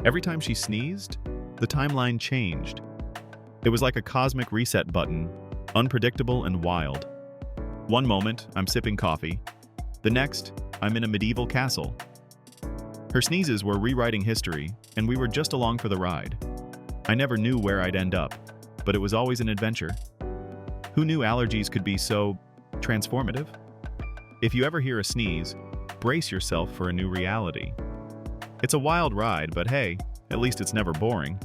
Every time she sneezed, the timeline changed. It was like a cosmic reset button, unpredictable and wild. One moment, I'm sipping coffee. The next, I'm in a medieval castle. Her sneezes were rewriting history, and we were just along for the ride. I never knew where I'd end up, but it was always an adventure. Who knew allergies could be so transformative? If you ever hear a sneeze, brace yourself for a new reality. It's a wild ride, but hey, at least it's never boring.